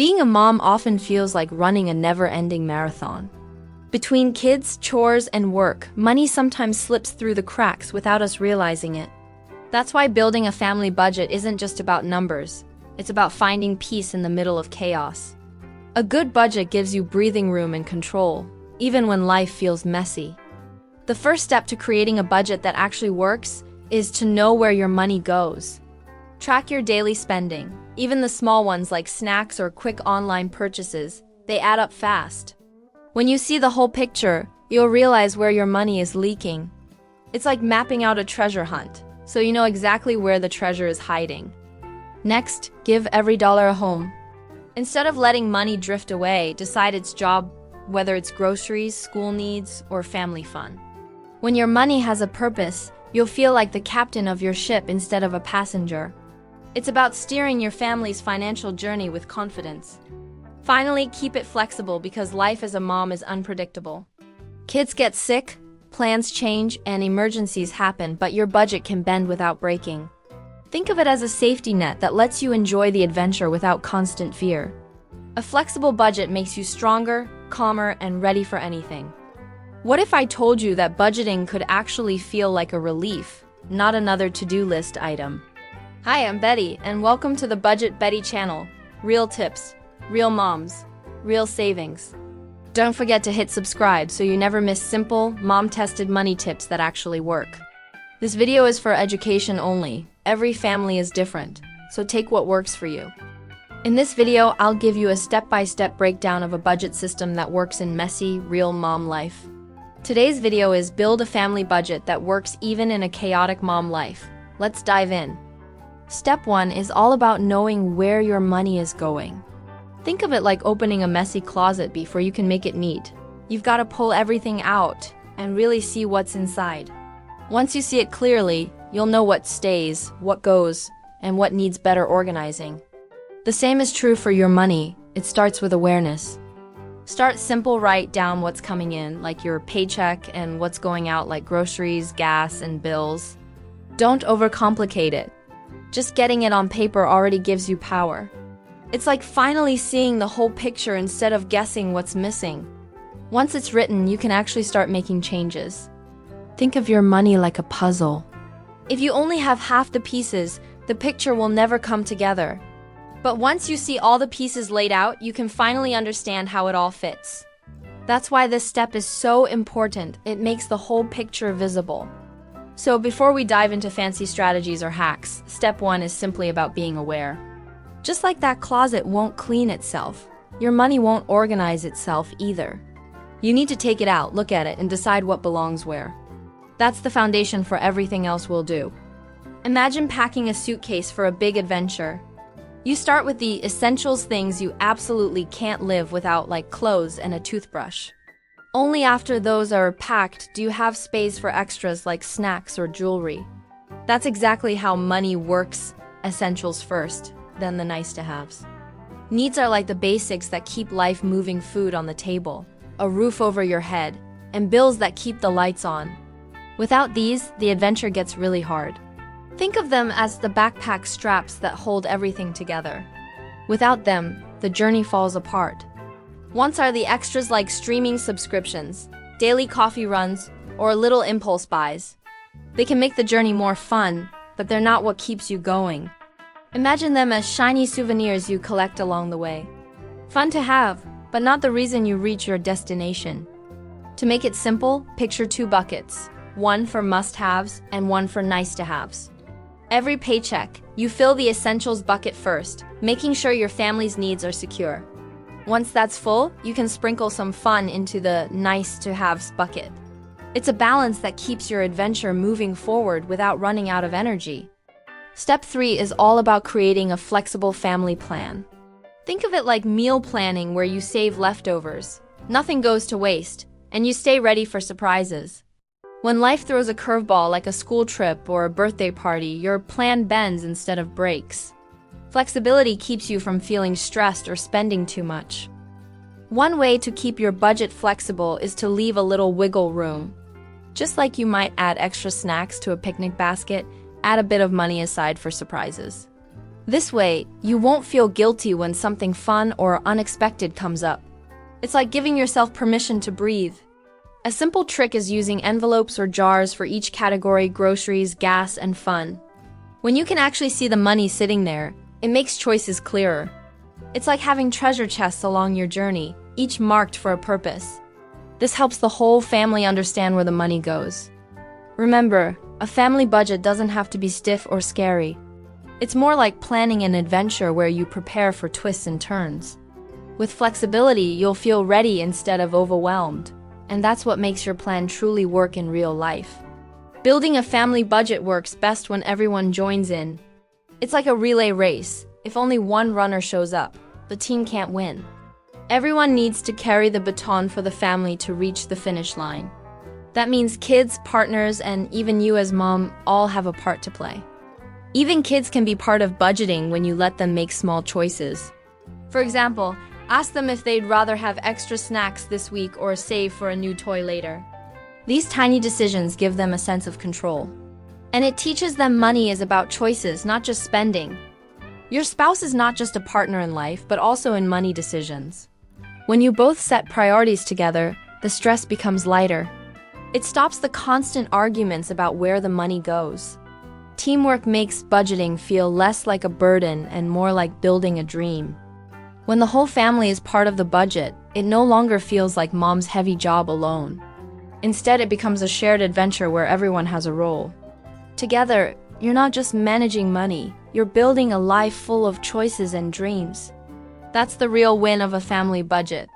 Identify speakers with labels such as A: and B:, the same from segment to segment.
A: Being a mom often feels like running a never-ending marathon. Between kids, chores, and work, money sometimes slips through the cracks without us realizing it. That's why building a family budget isn't just about numbers. It's about finding peace in the middle of chaos. A good budget gives you breathing room and control, even when life feels messy. The first step to creating a budget that actually works is to know where your money goes. Track your daily spending, even the small ones like snacks or quick online purchases. They add up fast. When you see the whole picture, you'll realize where your money is leaking. It's like mapping out a treasure hunt, so you know exactly where the treasure is hiding. Next, give every dollar a home. Instead of letting money drift away, decide its job, whether it's groceries, school needs, or family fun. When your money has a purpose, you'll feel like the captain of your ship instead of a passenger. It's about steering your family's financial journey with confidence. Finally, keep it flexible because life as a mom is unpredictable. Kids get sick, plans change, and emergencies happen, but your budget can bend without breaking. Think of it as a safety net that lets you enjoy the adventure without constant fear. A flexible budget makes you stronger, calmer, and ready for anything. What if I told you that budgeting could actually feel like a relief, not another to-do list item? Hi, I'm Betty, and welcome to the Budget Betty channel. Real tips, real moms, real savings. Don't forget to hit subscribe so you never miss simple, mom-tested money tips that actually work. This video is for education only. Every family is different, so take what works for you. In this video, I'll give you a step-by-step breakdown of a budget system that works in messy, real mom life. Today's video is build a family budget that works even in a chaotic mom life. Let's dive in. Step 1 is all about knowing where your money is going. Think of it like opening a messy closet before you can make it neat. You've got to pull everything out and really see what's inside. Once you see it clearly, you'll know what stays, what goes, and what needs better organizing. The same is true for your money. It starts with awareness. Start simple, write down what's coming in, like your paycheck, and what's going out, like groceries, gas, and bills. Don't overcomplicate it. Just getting it on paper already gives you power. It's like finally seeing the whole picture instead of guessing what's missing. Once it's written, you can actually start making changes. Think of your money like a puzzle. If you only have half the pieces, the picture will never come together. But once you see all the pieces laid out, you can finally understand how it all fits. That's why this step is so important. It makes the whole picture visible. So before we dive into fancy strategies or hacks, step 1 is simply about being aware. Just like that closet won't clean itself, your money won't organize itself either. You need to take it out, look at it, and decide what belongs where. That's the foundation for everything else we'll do. Imagine packing a suitcase for a big adventure. You start with the essentials, things you absolutely can't live without, like clothes and a toothbrush. Only after those are packed do you have space for extras like snacks or jewelry. That's exactly how money works. Essentials first, then the nice-to-haves. Needs are like the basics that keep life moving: food on the table, a roof over your head, and bills that keep the lights on. Without these, the adventure gets really hard. Think of them as the backpack straps that hold everything together. Without them, the journey falls apart. Wants are the extras like streaming subscriptions, daily coffee runs, or little impulse buys. They can make the journey more fun, but they're not what keeps you going. Imagine them as shiny souvenirs you collect along the way. Fun to have, but not the reason you reach your destination. To make it simple, picture 2 buckets, one for must-haves and one for nice-to-haves. Every paycheck, you fill the essentials bucket first, making sure your family's needs are secure. Once that's full, you can sprinkle some fun into the nice-to-haves bucket. It's a balance that keeps your adventure moving forward without running out of energy. Step 3 is all about creating a flexible family plan. Think of it like meal planning, where you save leftovers. Nothing goes to waste, and you stay ready for surprises. When life throws a curveball like a school trip or a birthday party, your plan bends instead of breaks. Flexibility keeps you from feeling stressed or spending too much. One way to keep your budget flexible is to leave a little wiggle room. Just like you might add extra snacks to a picnic basket, add a bit of money aside for surprises. This way, you won't feel guilty when something fun or unexpected comes up. It's like giving yourself permission to breathe. A simple trick is using envelopes or jars for each category: groceries, gas, and fun. When you can actually see the money sitting there, it makes choices clearer. It's like having treasure chests along your journey, each marked for a purpose. This helps the whole family understand where the money goes. Remember, a family budget doesn't have to be stiff or scary. It's more like planning an adventure where you prepare for twists and turns. With flexibility, you'll feel ready instead of overwhelmed, and that's what makes your plan truly work in real life. Building a family budget works best when everyone joins in. It's like a relay race. If only one runner shows up, the team can't win. Everyone needs to carry the baton for the family to reach the finish line. That means kids, partners, and even you as mom all have a part to play. Even kids can be part of budgeting when you let them make small choices. For example, ask them if they'd rather have extra snacks this week or save for a new toy later. These tiny decisions give them a sense of control. And it teaches them money is about choices, not just spending. Your spouse is not just a partner in life, but also in money decisions. When you both set priorities together, the stress becomes lighter. It stops the constant arguments about where the money goes. Teamwork makes budgeting feel less like a burden and more like building a dream. When the whole family is part of the budget, it no longer feels like mom's heavy job alone. Instead, it becomes a shared adventure where everyone has a role. Together, you're not just managing money, you're building a life full of choices and dreams. That's the real win of a family budget.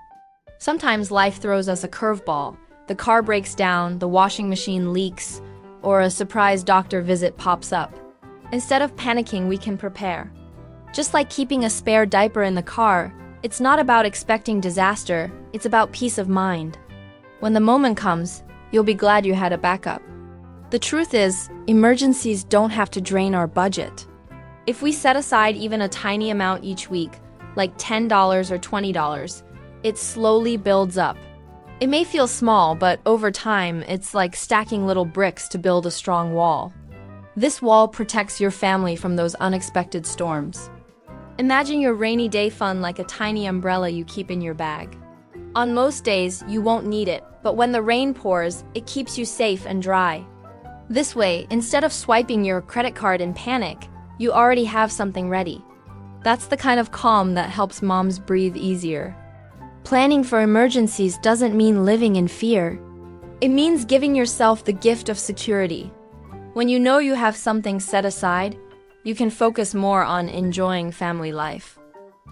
A: Sometimes life throws us a curveball. The car breaks down, the washing machine leaks, or a surprise doctor visit pops up. Instead of panicking, we can prepare. Just like keeping a spare diaper in the car, it's not about expecting disaster, it's about peace of mind. When the moment comes, you'll be glad you had a backup. The truth is, emergencies don't have to drain our budget. If we set aside even a tiny amount each week, like $10 or $20, it slowly builds up. It may feel small, but over time, it's like stacking little bricks to build a strong wall. This wall protects your family from those unexpected storms. Imagine your rainy day fund like a tiny umbrella you keep in your bag. On most days, you won't need it, but when the rain pours, it keeps you safe and dry. This way, instead of swiping your credit card in panic, you already have something ready. That's the kind of calm that helps moms breathe easier. Planning for emergencies doesn't mean living in fear. It means giving yourself the gift of security. When you know you have something set aside, you can focus more on enjoying family life.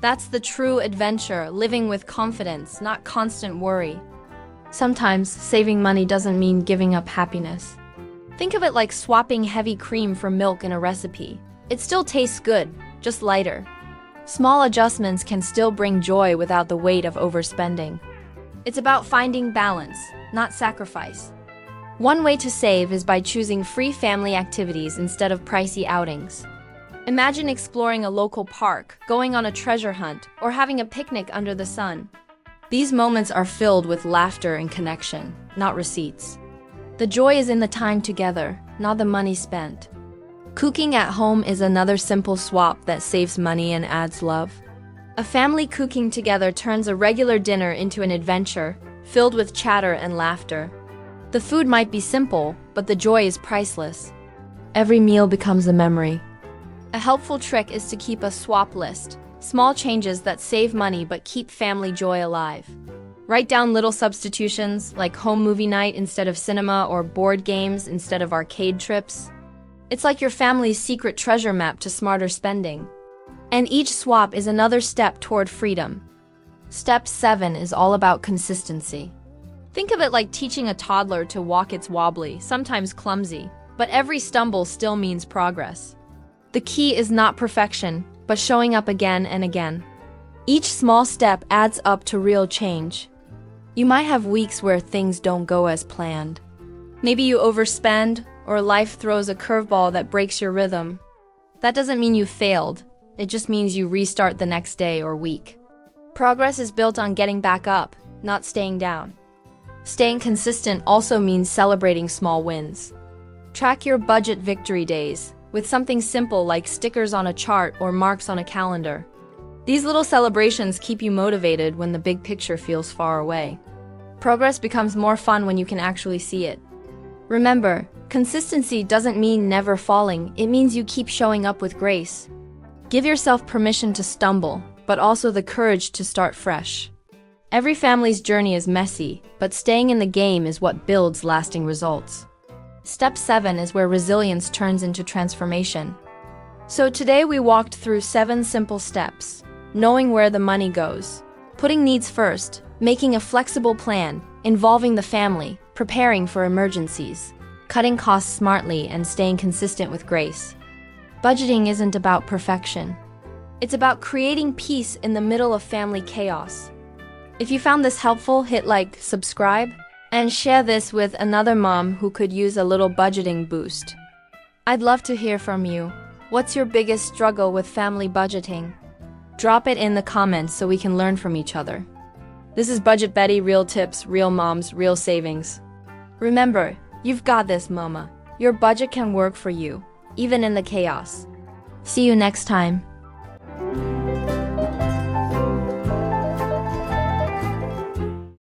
A: That's the true adventure, living with confidence, not constant worry. Sometimes saving money doesn't mean giving up happiness. Think of it like swapping heavy cream for milk in a recipe. It still tastes good, just lighter. Small adjustments can still bring joy without the weight of overspending. It's about finding balance, not sacrifice. One way to save is by choosing free family activities instead of pricey outings. Imagine exploring a local park, going on a treasure hunt, or having a picnic under the sun. These moments are filled with laughter and connection, not receipts. The joy is in the time together, not the money spent. Cooking at home is another simple swap that saves money and adds love. A family cooking together turns a regular dinner into an adventure, filled with chatter and laughter. The food might be simple, but the joy is priceless. Every meal becomes a memory. A helpful trick is to keep a swap list, small changes that save money but keep family joy alive. Write down little substitutions, like home movie night instead of cinema or board games instead of arcade trips. It's like your family's secret treasure map to smarter spending. And each swap is another step toward freedom. Step 7 is all about consistency. Think of it like teaching a toddler to walk. It's wobbly, sometimes clumsy, but every stumble still means progress. The key is not perfection, but showing up again and again. Each small step adds up to real change. You might have weeks where things don't go as planned. Maybe you overspend, or life throws a curveball that breaks your rhythm. That doesn't mean you failed. It just means you restart the next day or week. Progress is built on getting back up, not staying down. Staying consistent also means celebrating small wins. Track your budget victory days. with something simple like stickers on a chart or marks on a calendar. These little celebrations keep you motivated when the big picture feels far away. Progress becomes more fun when you can actually see it. Remember, consistency doesn't mean never falling, it means you keep showing up with grace. Give yourself permission to stumble, but also the courage to start fresh. Every family's journey is messy, but staying in the game is what builds lasting results. Step 7 is where resilience turns into transformation. So today we walked through 7 simple steps: knowing where the money goes, putting needs first, making a flexible plan, involving the family, preparing for emergencies, cutting costs smartly, and staying consistent with grace. Budgeting isn't about perfection. It's about creating peace in the middle of family chaos. If you found this helpful, hit like, subscribe, and share this with another mom who could use a little budgeting boost. I'd love to hear from you. What's your biggest struggle with family budgeting? Drop it in the comments so we can learn from each other. This is Budget Betty, real tips, real moms, real savings. Remember, you've got this, mama. Your budget can work for you, even in the chaos. See you next time.